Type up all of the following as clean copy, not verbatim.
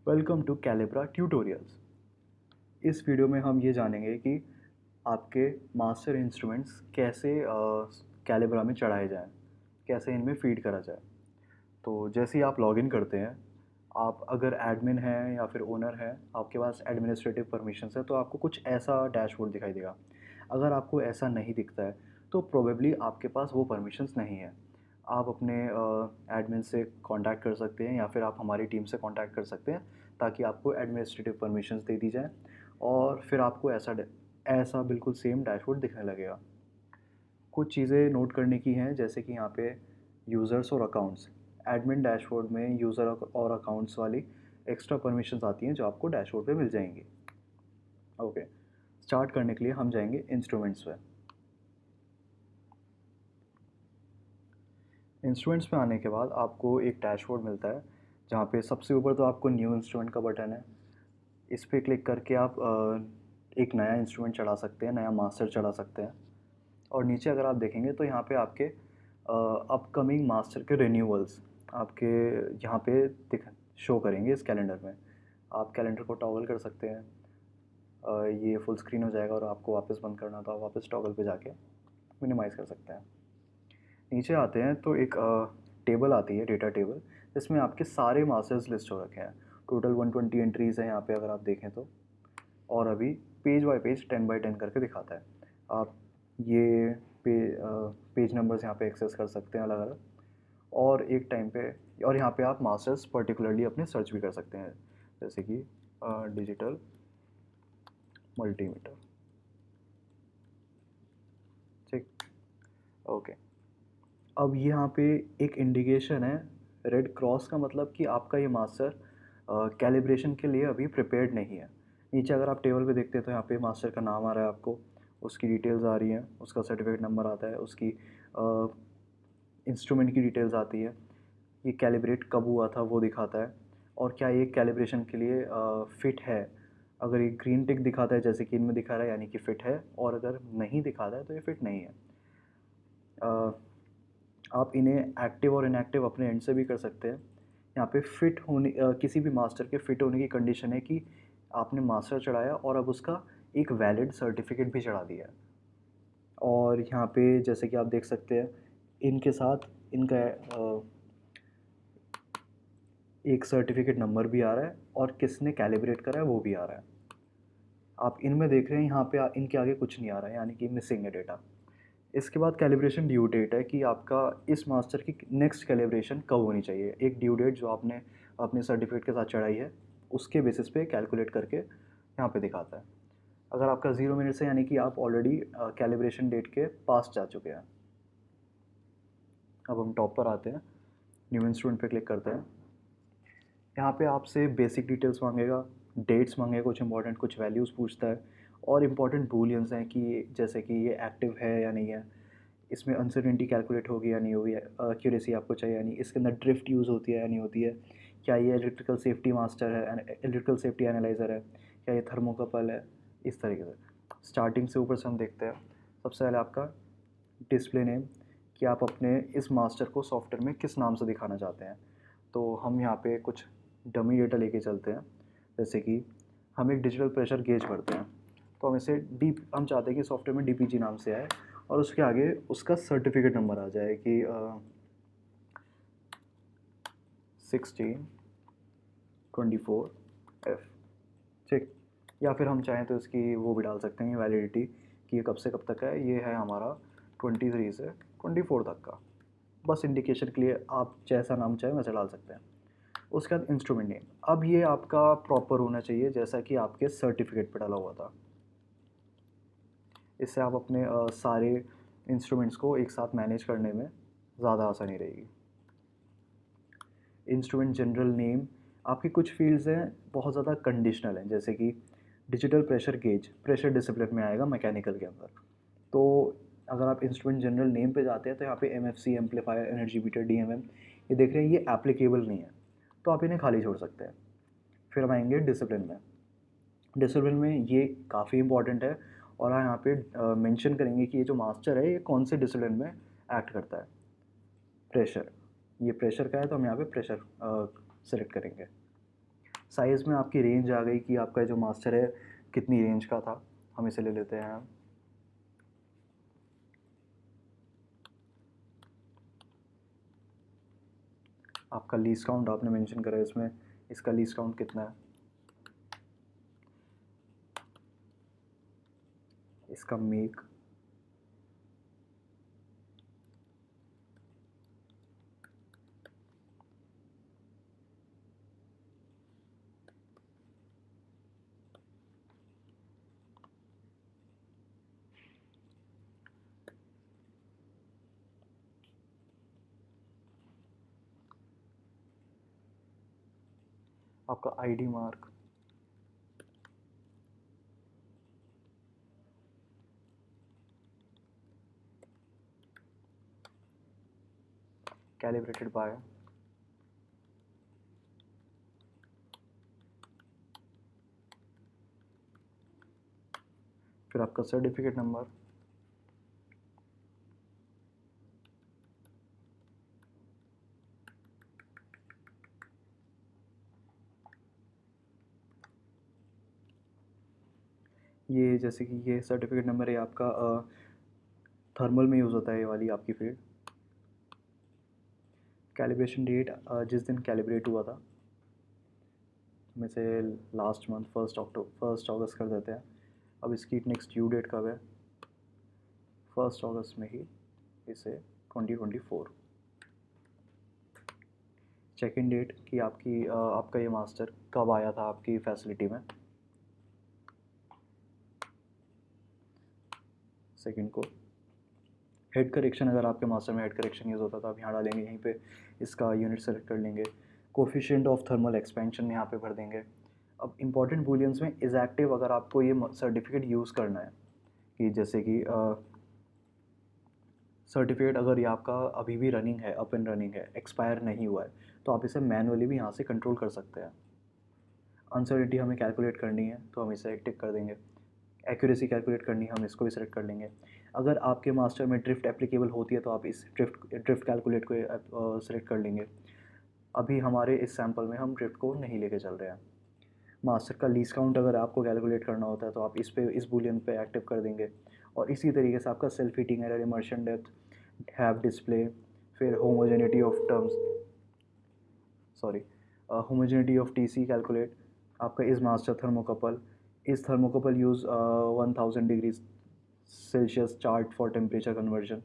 Welcome to Calibra tutorials. इस video में हम ये जानेंगे कि आपके मास्टर इंस्ट्रूमेंट्स कैसे कैलिब्रा में चढ़ाए जाएं, कैसे इनमें फीड करा जाए। तो जैसे ही आप लॉगिन करते हैं, आप अगर एडमिन हैं या फिर ओनर हैं, आपके पास एडमिनिस्ट्रेटिव परमिशंस है, तो आपको कुछ ऐसा डैशबोर्ड दिखाई देगा। अगर आपको ऐसा नहीं दिखता है तो प्रोबेबली आपके पास वो परमिशंस नहीं है। आप अपने एडमिन से कांटेक्ट कर सकते हैं या फिर आप हमारी टीम से कांटेक्ट कर सकते हैं ताकि आपको एडमिनिस्ट्रेटिव परमिशंस दे दी जाए और फिर आपको ऐसा बिल्कुल सेम डैशबोर्ड दिखने लगेगा। कुछ चीज़ें नोट करने की हैं, जैसे कि यहाँ पे यूज़र्स और अकाउंट्स। एडमिन डैशबोर्ड में यूज़र और अकाउंट्स वाली एक्स्ट्रा परमिशंस आती हैं जो आपको डैशबोर्ड पे मिल जाएंगी। ओके, स्टार्ट करने के लिए हम जाएंगे इंस्ट्रूमेंट्स पे। इंस्ट्रूमेंट्स पे आने के बाद आपको एक डैशबोर्ड मिलता है जहाँ पे सबसे ऊपर तो आपको न्यू इंस्ट्रूमेंट का बटन है। इस पे क्लिक करके आप एक नया इंस्ट्रूमेंट चढ़ा सकते हैं, नया मास्टर चढ़ा सकते हैं। और नीचे अगर आप देखेंगे तो यहाँ पे आपके अपकमिंग मास्टर के रिन्यूअल्स आपके यहाँ पे दिख शो करेंगे इस कैलेंडर में। आप कैलेंडर को टॉगल कर सकते हैं। ये फुल स्क्रीन हो जाएगा और आपको वापस बंद करना तो आप वापस टॉगल पे जाके मिनिमाइज़ कर सकते हैं। नीचे आते हैं तो एक टेबल आती है, डेटा टेबल, जिसमें आपके सारे मास्टर्स लिस्ट हो रखे हैं। टोटल 120 एंट्रीज़ हैं यहाँ पे अगर आप देखें तो। और अभी पेज बाय पेज 10 बाय 10 करके दिखाता है। आप ये पेज नंबर्स यहाँ पे एक्सेस कर सकते हैं अलग अलग। और एक टाइम पे और यहाँ पे आप मास्टर्स पर्टिकुलरली अपने सर्च भी कर सकते हैं, जैसे कि डिजिटल मल्टीमीटर। ठीक, ओके। अब यहाँ पे एक इंडिकेशन है रेड क्रॉस का, मतलब कि आपका ये मास्टर कैलिब्रेशन के लिए अभी प्रिपेयर्ड नहीं है। नीचे अगर आप टेबल पे देखते हैं तो यहाँ पे मास्टर का नाम आ रहा है, आपको उसकी डिटेल्स आ रही हैं, उसका सर्टिफिकेट नंबर आता है, उसकी इंस्ट्रूमेंट की डिटेल्स आती है, ये कैलिब्रेट कब हुआ था वो दिखाता है, और क्या ये कैलिब्रेशन के लिए फ़िट है। अगर ये ग्रीन टिक दिखाता है जैसे कि इनमें दिखा रहा है, यानी कि फ़िट है, और अगर नहीं दिखा रहा है तो ये फ़िट नहीं है। आप इन्हें एक्टिव और इनएक्टिव अपने एंड से भी कर सकते हैं। यहाँ पे फिट होने किसी भी मास्टर के फिट होने की कंडीशन है कि आपने मास्टर चढ़ाया और अब उसका एक वैलिड सर्टिफिकेट भी चढ़ा दिया है। और यहाँ पे जैसे कि आप देख सकते हैं, इनके साथ इनका एक सर्टिफिकेट नंबर भी आ रहा है और किसने कैलिब्रेट करा है वो भी आ रहा है। आप इनमें देख रहे हैं यहाँ पे इनके आगे कुछ नहीं आ रहा है, यानी कि मिसिंग है डेटा। इसके बाद कैलिब्रेशन ड्यू डेट है कि आपका इस मास्टर की नेक्स्ट कैलिब्रेशन कब होनी चाहिए। एक ड्यू डेट जो आपने अपने सर्टिफिकेट के साथ चढ़ाई है उसके बेसिस पे कैलकुलेट करके यहाँ पे दिखाता है। अगर आपका 0 मिनट है यानी कि आप ऑलरेडी कैलिब्रेशन डेट के पास जा चुके हैं। अब हम टॉप पर आते हैं, न्यू इंस्ट्रूमेंट पे क्लिक करते हैं। यहाँ पे आपसे बेसिक डिटेल्स मांगेगा, डेट्स मांगेगा, कुछ इंपॉर्टेंट, कुछ वैल्यूज़ पूछता है, और इम्पॉर्टेंट बूलियंस हैं कि जैसे कि ये एक्टिव है या नहीं है, इसमें अनसर्टेनिटी कैलकुलेट होगी या नहीं होगी, एक्यूरेसी आपको चाहिए या नहीं, इसके अंदर ड्रिफ्ट यूज़ होती है या नहीं होती है, क्या ये इलेक्ट्रिकल सेफ्टी मास्टर है, इलेक्ट्रिकल सेफ्टी एनालाइज़र है, क्या ये थर्मोकपल है, इस तरीके से। स्टार्टिंग से ऊपर से हम देखते हैं। सबसे पहले आपका डिस्प्ले नेम, कि आप अपने इस मास्टर को सॉफ्टवेयर में किस नाम से दिखाना चाहते हैं। तो हम यहाँ पे कुछ डमी डेटा लेके चलते हैं, जैसे कि हम एक डिजिटल प्रेशर गेज भरते हैं, तो हम इसे हम चाहते हैं कि सॉफ्टवेयर में DPG नाम से आए और उसके आगे उसका सर्टिफिकेट नंबर आ जाए कि 1624F। ठीक, या फिर हम चाहें तो इसकी वो भी डाल सकते हैं वैलिडिटी कि ये कब से कब तक है। ये है हमारा 23 से 24 तक का। बस इंडिकेशन के लिए आप जैसा नाम चाहें वैसा डाल सकते हैं। उसके बाद इंस्ट्रूमेंट नेम, अब ये आपका प्रॉपर होना चाहिए जैसा कि आपके सर्टिफिकेट पर डाला हुआ था। इससे आप अपने सारे इंस्ट्रूमेंट्स को एक साथ मैनेज करने में ज़्यादा आसानी रहेगी। इंस्ट्रूमेंट जनरल नेम, आपकी कुछ फील्ड्स हैं बहुत ज़्यादा कंडीशनल हैं, जैसे कि digital pressure gauge pressure discipline में आएगा मैकेनिकल के अंदर। तो अगर आप इंस्ट्रूमेंट जनरल नेम पे जाते हैं तो यहाँ पे MFC, amplifier, energy meter, DMM, ये देख रहे हैं, ये एप्लीकेबल नहीं है, तो आप इन्हें खाली छोड़ सकते हैं। फिर हम आएंगे डिसिप्लिन में। डिसिप्लिन में ये काफ़ी इंपॉर्टेंट है और हम यहाँ पे मेंशन करेंगे कि ये जो मास्टर है ये कौन से डिसिप्लिन में एक्ट करता है। प्रेशर, ये प्रेशर का है तो हम यहाँ पे प्रेशर सेलेक्ट करेंगे। साइज़ में आपकी रेंज आ गई कि आपका जो मास्टर है कितनी रेंज का था। हम इसे ले लेते हैं। आपका लीस्ट काउंट आपने मेंशन करा है इसमें, इसका लीस्ट काउंट कितना है, इसका मेक, आपका आईडी मार्क, कैलिब्रेटेड बाय, फिर आपका सर्टिफिकेट नंबर, ये जैसे कि ये सर्टिफिकेट नंबर है आपका थर्मल में यूज़ होता है ये वाली आपकी फील्ड। कैलिब्रेशन डेट जिस दिन कैलिब्रेट हुआ था, में से लास्ट मंथ 1 अगस्त कर देते हैं। अब इसकी नेक्स्ट ड्यू डेट कब है, 1 अगस्त में ही इसे 2024। चेक इन डेट कि आपका ये मास्टर कब आया था आपकी फैसिलिटी में, सेकंड को। हेड करेक्शन, अगर आपके मास्टर में हेड करेक्शन यूज़ होता तो आप यहाँ डालेंगे, यहीं पे इसका यूनिट सेलेक्ट कर लेंगे। कोफिशिएंट ऑफ थर्मल एक्सपेंशन यहाँ पे भर देंगे। अब इंपॉर्टेंट बूलियंस में इज़ एक्टिव अगर आपको ये सर्टिफिकेट यूज़ करना है, कि जैसे कि सर्टिफिकेट अगर ये आपका अभी भी रनिंग है, अप एंड रनिंग है, एक्सपायर नहीं हुआ है, तो आप इसे मैनुअली भी यहाँ से कंट्रोल कर सकते हैं। अनसर्टिनिटी हमें कैलकुलेट करनी है तो हम इसे टिक कर देंगे। एक्यूरेसी कैलकुलेट करनी है, हम इसको भी सेलेक्ट कर लेंगे। अगर आपके मास्टर में ड्रिफ्ट एप्लीकेबल होती है तो आप इस ड्रिफ्ट कैलकुलेट को सेलेक्ट कर लेंगे। अभी हमारे इस सैम्पल में हम ड्रिफ्ट को नहीं लेके चल रहे हैं। मास्टर का लीस्ट काउंट अगर आपको कैलकुलेट करना होता है तो आप इस बूलियन पे एक्टिव कर देंगे। और इसी तरीके से आपका self heating error, immersion depth, have display, फिर homogeneity of terms, sorry homogeneity of TC calculate, आपका इस मास्टर थर्मोकपल, इस thermocouple use 1000 degree Celsius chart for temperature conversion,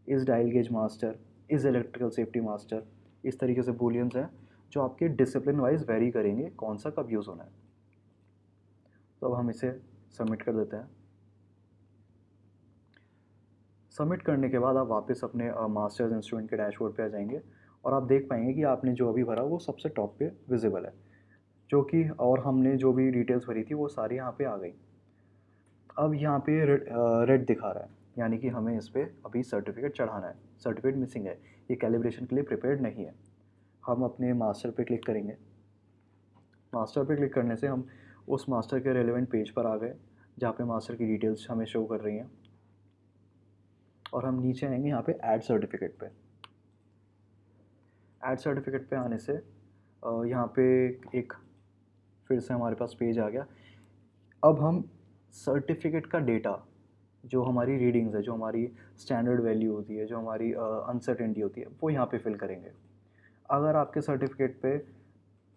इस डायल गेज मास्टर, इस इलेक्ट्रिकल सेफ्टी मास्टर। इस तरीके से बूलियंस हैं जो आपके डिसिप्लिन वाइज वेरी करेंगे कौन सा कब यूज़ होना है। तो अब हम इसे सबमिट कर देते हैं। सबमिट करने के बाद आप वापस अपने मास्टर्स इंस्ट्रूमेंट के डैशबोर्ड पे आ जाएंगे और आप देख पाएंगे कि आपने जो अभी भरा वो सबसे टॉप पे विजिबल है, जो कि और हमने जो भी डिटेल्स भरी थी वो सारी यहाँ पे आ गई। अब यहाँ पे रेड दिखा रहा है, यानी कि हमें इस पर अभी सर्टिफिकेट चढ़ाना है, सर्टिफिकेट मिसिंग है, ये कैलिब्रेशन के लिए प्रिपेयर्ड नहीं है। हम अपने मास्टर पे क्लिक करेंगे। मास्टर पे क्लिक करने से हम उस मास्टर के रेलेवेंट पेज पर आ गए जहाँ पे मास्टर की डिटेल्स हमें शो कर रही हैं। और हम नीचे आएंगे यहाँ पे ऐड सर्टिफिकेट पे। ऐड सर्टिफिकेट पे आने से यहाँ पे एक फिर से हमारे पास पेज आ गया। अब हम सर्टिफिकेट का डेटा, जो हमारी रीडिंग्स है, जो हमारी स्टैंडर्ड वैल्यू होती है, जो हमारी अनसर्टेनिटी होती है, वो यहाँ पे फिल करेंगे। अगर आपके सर्टिफिकेट पे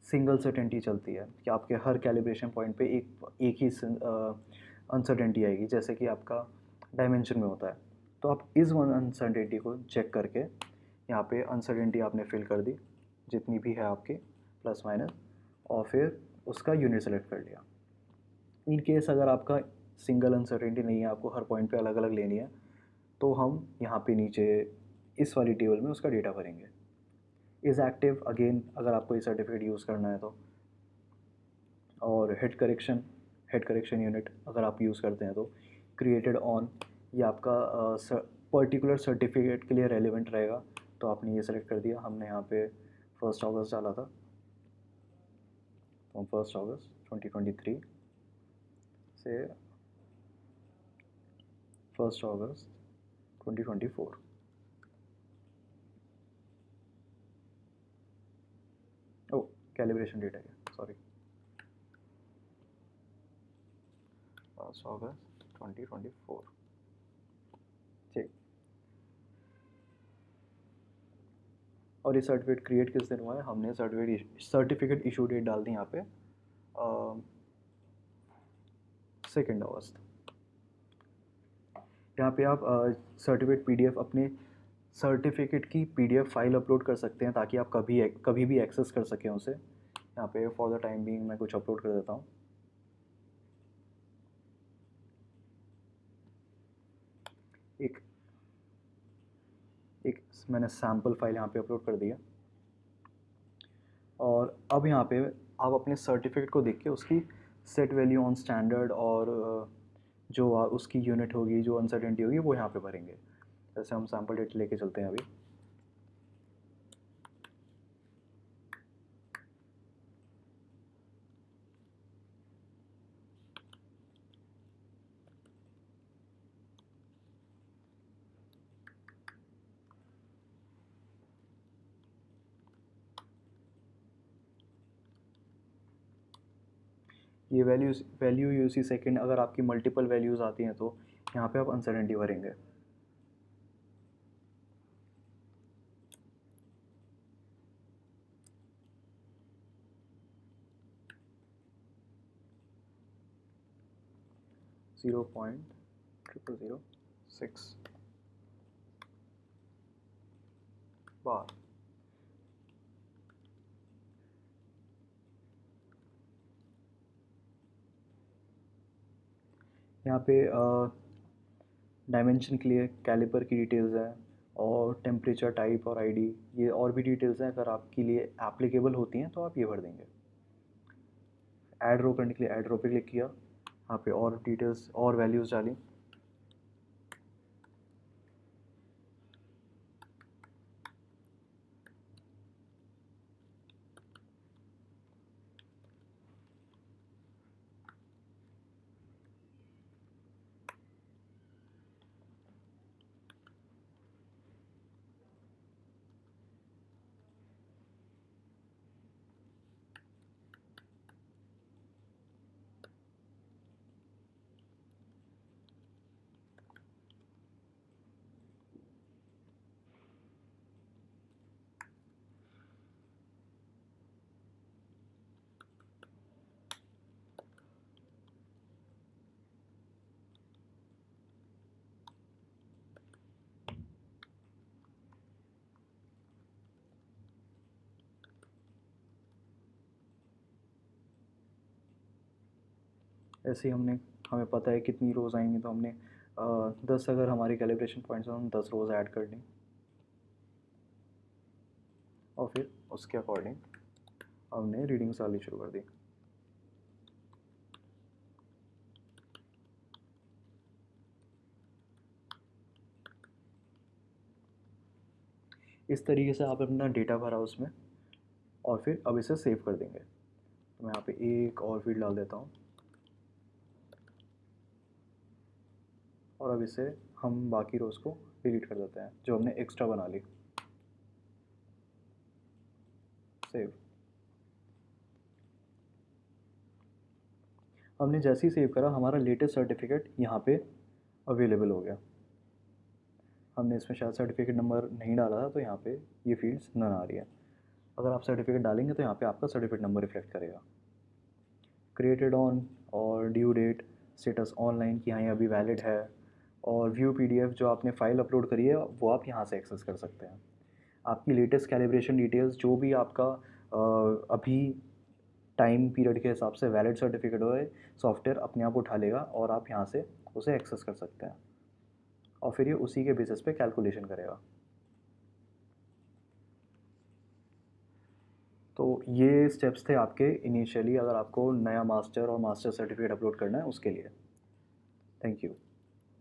सिंगल सर्टेनिटी चलती है कि आपके हर कैलिब्रेशन पॉइंट पे एक ही अनसर्टेनिटी आएगी, जैसे कि आपका डायमेंशन में होता है, तो आप इस वन अनसर्टेनिटी को चेक करके यहाँ पे अनसर्टेनिटी आपने फिल कर दी जितनी भी है आपकी प्लस माइनस, और फिर उसका यूनिट सेलेक्ट कर लिया। इन केस अगर आपका सिंगल अनसर्टेनिटी नहीं है, आपको हर पॉइंट पे अलग अलग लेनी है, तो हम यहाँ पे नीचे इस वाली टेबल में उसका डेटा भरेंगे। इज़ एक्टिव अगेन अगर आपको ये सर्टिफिकेट यूज़ करना है तो। और हेड करेक्शन यूनिट अगर आप यूज़ करते हैं तो क्रिएटेड ऑन, ये आपका पर्टिकुलर सर्टिफिकेट के लिए रेलिवेंट रहेगा, तो आपने ये सेलेक्ट कर दिया। हमने यहाँ पे 1 अगस्त डाला था, तो 1 अगस्त 2023 से 1 अगस्त 2024। ओ कैलिब्रेशन डेटा है, सॉरी। 1 अगस्त 2024। ठीक। और ये सर्टिफिकेट क्रिएट किस दिन हुआ है? हमने सर्टिफिकेट इशू डेट डाल दी यहाँ पे 2 अगस्त। यहाँ पे आप सर्टिफिकेट पीडीएफ अपने सर्टिफिकेट की पीडीएफ फाइल अपलोड कर सकते हैं ताकि आप कभी भी एक्सेस कर सकें उसे। यहाँ पे फॉर द टाइम बीइंग मैं कुछ अपलोड कर देता हूँ। एक मैंने सैम्पल फाइल यहाँ पे अपलोड कर दिया। और अब यहाँ पे आप अपने सर्टिफिकेट को देख के उसकी सेट वैल्यू ऑन स्टैंडर्ड और जो उसकी यूनिट होगी, जो अनसर्टेनिटी होगी, वो यहाँ पे भरेंगे। जैसे हम सैम्पल डेट लेके चलते हैं अभी। ये वैल्यू यूसी सेकंड, अगर आपकी मल्टीपल वैल्यूज़ आती हैं तो यहाँ पे आप अनसर्टेनिटी भरेंगे। (0.0006 बार। यहाँ पे डायमेंशन के लिए कैलिपर की डिटेल्स है और टेम्परेचर, टाइप और आईडी, ये और भी डिटेल्स हैं। अगर आपके लिए एप्लीकेबल होती हैं तो आप ये भर देंगे। ऐड रो करने के लिए ऐड रो पे क्लिक किया, यहाँ पे और डिटेल्स और वैल्यूज़ डाली। ऐसे ही हमें पता है कितनी रोज़ आएंगी, तो हमने 10, अगर हमारी कैलिब्रेशन पॉइंट्स हैं, हम 10 रोज़ ऐड कर लें और फिर उसके अकॉर्डिंग हमने रीडिंग्स डालनी शुरू कर दी। इस तरीके से आप अपना डेटा भरा उसमें और फिर अब इसे सेव कर देंगे। तो मैं यहाँ पे एक और फील्ड डाल देता हूँ और अब इसे हम बाकी रोज़ को डिलीट कर देते हैं जो हमने एक्स्ट्रा बना ली। सेव। हमने जैसे ही सेव करा, हमारा लेटेस्ट सर्टिफिकेट यहाँ पे अवेलेबल हो गया। हमने इसमें शायद सर्टिफिकेट नंबर नहीं डाला था, तो यहाँ पे ये फील्ड्स नन आ रही है। अगर आप सर्टिफिकेट डालेंगे तो यहाँ पे आपका सर्टिफिकेट नंबर रिफ्लेक्ट करेगा। क्रिएटेड ऑन और ड्यू डेट, स्टेटस ऑनलाइन कि हाँ ये अभी वैलिड है, और व्यू पीडीएफ जो आपने फ़ाइल अपलोड करी है वो आप यहाँ से एक्सेस कर सकते हैं। आपकी लेटेस्ट कैलिब्रेशन डिटेल्स जो भी आपका अभी टाइम पीरियड के हिसाब से वैलिड सर्टिफिकेट हो, सॉफ्टवेयर अपने आप उठा लेगा और आप यहाँ से उसे एक्सेस कर सकते हैं और फिर ये उसी के बेसिस पे कैलकुलेशन करेगा। तो ये स्टेप्स थे आपके इनिशियली, अगर आपको नया मास्टर और मास्टर सर्टिफिकेट अपलोड करना है उसके लिए। Thank you.